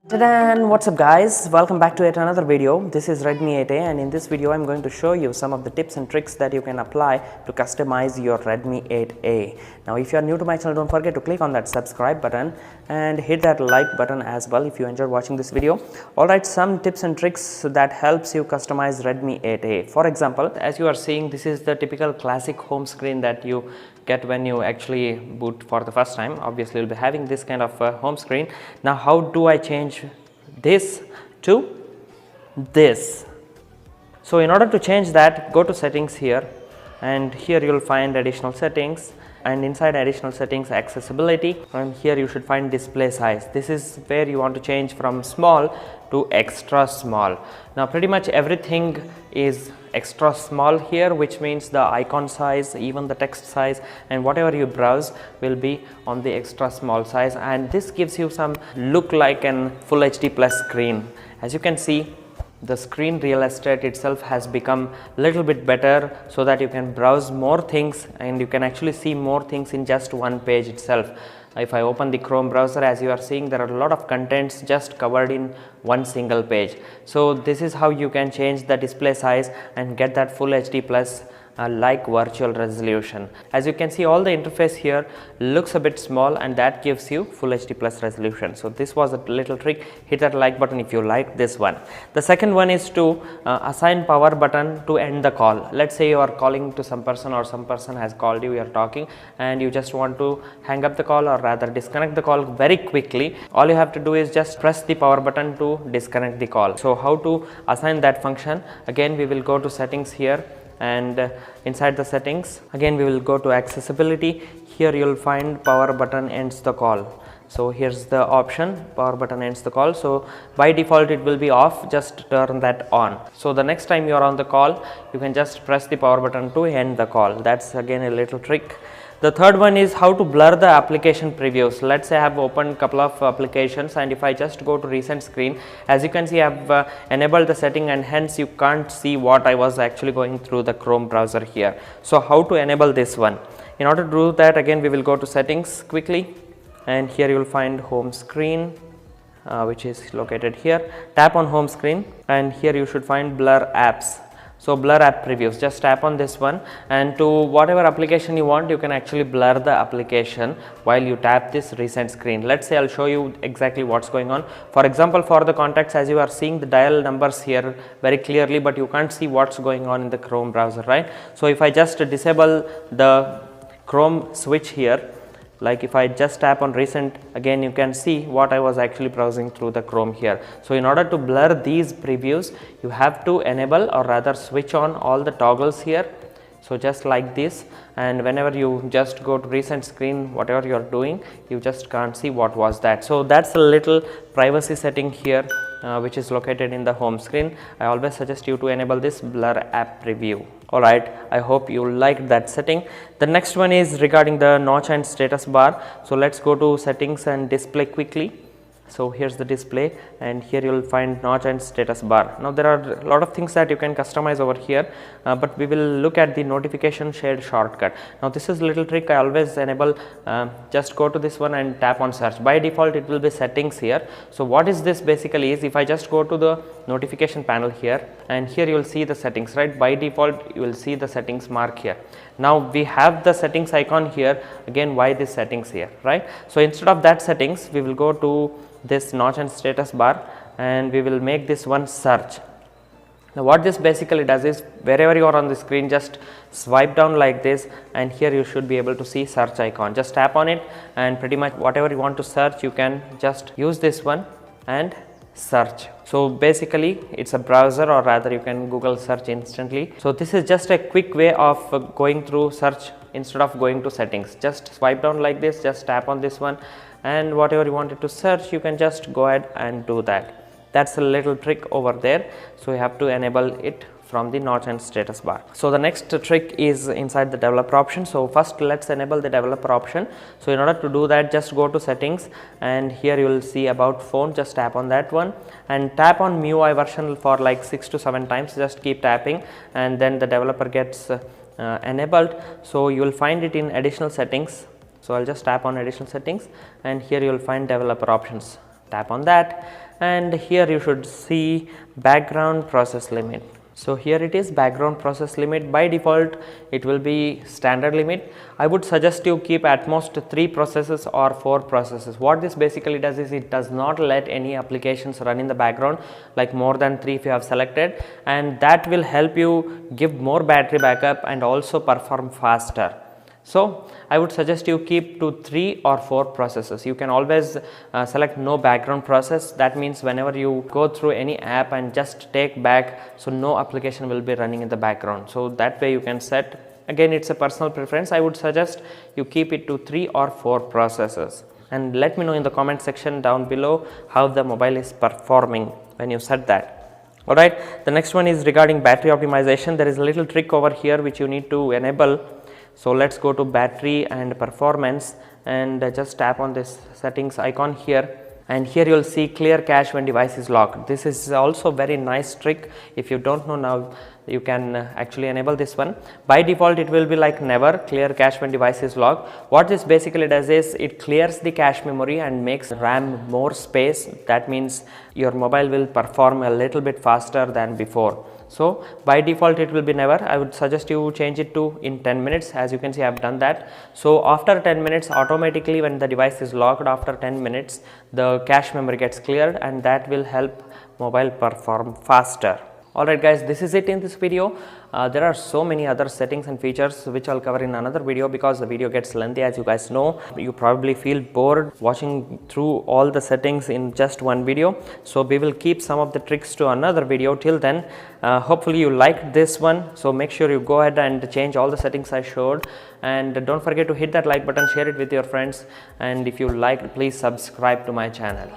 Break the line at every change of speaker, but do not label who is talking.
Ta-da! What's up guys, welcome back to yet another video. This is Redmi 8A and in this video I'm going to show you some of the tips and tricks that you can apply to customize your Redmi 8A. Now if you are new to my channel, don't forget to click on that subscribe button and hit that like button as well if you enjoyed watching this video. Alright, some tips and tricks that helps you customize Redmi 8A. For example, as you are seeing, this is the typical classic home screen that you get when you actually boot for the first time. Obviously you'll be having this kind of home screen. Now how do I change this to this? So in order to change that, go to settings here, and here you'll find additional settings, and inside additional settings, accessibility, and here you should find display size. This is where you want to change from small to extra small. Now pretty much everything is extra small here, which means the icon size, even the text size, and whatever you browse will be on the extra small size, and this gives you some look like an full HD plus screen. As you can see, the screen real estate itself has become a little bit better so that you can browse more things and you can actually see more things in just one page itself. If I open the Chrome browser, as you are seeing, there are a lot of contents just covered in one single page. So this is how you can change the display size and get that full HD plus like virtual resolution. As you can see, all the interface here looks a bit small, and that gives you full HD plus resolution. So this was a little trick. Hit that like button if you like this one. The second one is to assign power button to end the call. Let's say you are calling to some person, or some person has called you, you are talking, and you just want to hang up the call, or rather disconnect the call very quickly. All you have to do is just press the power button to disconnect the call. So how to assign that function? Again, we will go to settings here, and inside the settings again we will go to accessibility. Here you will find power button ends the call. So here's the option, power button ends the call. So by default it will be off, just turn that on. So the next time you are on the call, you can just press the power button to end the call. That's again a little trick. The third one is how to blur the application previews. Let's say I have opened a couple of applications, and if I just go to recent screen, as you can see I have enabled the setting, and hence you can't see what I was actually going through the Chrome browser here. So how to enable this one? In order to do that, again we will go to settings quickly, and here you will find home screen, which is located here. Tap on home screen, and here you should find blur apps. So blur app previews, just tap on this one, and to whatever application you want, you can actually blur the application while you tap this recent screen. Let's say I'll show you exactly what's going on. For example, for the contacts, as you are seeing the dial numbers here very clearly, but you can't see what's going on in the Chrome browser, right? So if I just disable the Chrome switch here, like if I just tap on recent, again you can see what I was actually browsing through the Chrome here. So in order to blur these previews, you have to enable, or rather switch on, all the toggles here. So just like this, and whenever you just go to recent screen, whatever you are doing, you just can't see what was that. So that's a little privacy setting here, which is located in the home screen. I always suggest you to enable this blur app preview. Alright, I hope you liked that setting. The next one is regarding the notch and status bar. So let's go to settings and display quickly. So here's the display, and here you will find notch and status bar. Now there are a lot of things that you can customize over here, but we will look at the notification shade shortcut. Now this is a little trick I always enable. Just go to this one and tap on search. By default it will be settings here. So what is this basically is, if I just go to the notification panel here, and here you will see the settings, right? By default you will see the settings mark here. Now we have the settings icon here. Again, why this settings here, right? So instead of that settings, we will go to this notch and status bar, and we will make this one search. Now what this basically does is, wherever you are on the screen, just swipe down like this, and here you should be able to see search icon. Just tap on it, and pretty much whatever you want to search, you can just use this one and search. So basically it's a browser, or rather you can Google search instantly. So this is just a quick way of going through search instead of going to settings. Just swipe down like this, just tap on this one, and whatever you wanted to search, you can just go ahead and do that. That's a little trick over there. So you have to enable it from the notch and status bar. So the next trick is inside the developer option. So first let's enable the developer option. So in order to do that, just go to settings, and here you will see about phone. Just tap on that one and tap on MIUI version for like 6 to 7 times. Just keep tapping, and then the developer gets enabled. So you will find it in additional settings. So I'll just tap on additional settings, and here you will find developer options. Tap on that, and here you should see background process limit. So here it is, background process limit. By default it will be standard limit. I would suggest you keep at most 3 processes or 4 processes. What this basically does is it does not let any applications run in the background, like more than 3 if you have selected, and that will help you give more battery backup and also perform faster. So I would suggest you keep to 3 or 4 processes. You can always select no background process. That means whenever you go through any app and just take back, so no application will be running in the background. So that way you can set, again it's a personal preference. I would suggest you keep it to 3 or 4 processes, and let me know in the comment section down below how the mobile is performing when you set that. Alright, the next one is regarding battery optimization. There is a little trick over here which you need to enable. So let's go to battery and performance, and just tap on this settings icon here, and here you will see clear cache when device is locked. This is also very nice trick. If you don't know now, you can actually enable this one. By default it will be like never clear cache when device is locked. What this basically does is it clears the cache memory and makes RAM more space. That means your mobile will perform a little bit faster than before. So by default it will be never. I would suggest you change it to in 10 minutes. As you can see, I have done that. So after 10 minutes, automatically when the device is locked, after 10 minutes the cache memory gets cleared, and that will help mobile perform faster. Alright guys, this is it in this video. There are so many other settings and features which I'll cover in another video, because the video gets lengthy. As you guys know, you probably feel bored watching through all the settings in just one video. So we will keep some of the tricks to another video. Till then, hopefully you liked this one. So make sure you go ahead and change all the settings I showed, and don't forget to hit that like button, share it with your friends, and if you like, please subscribe to my channel.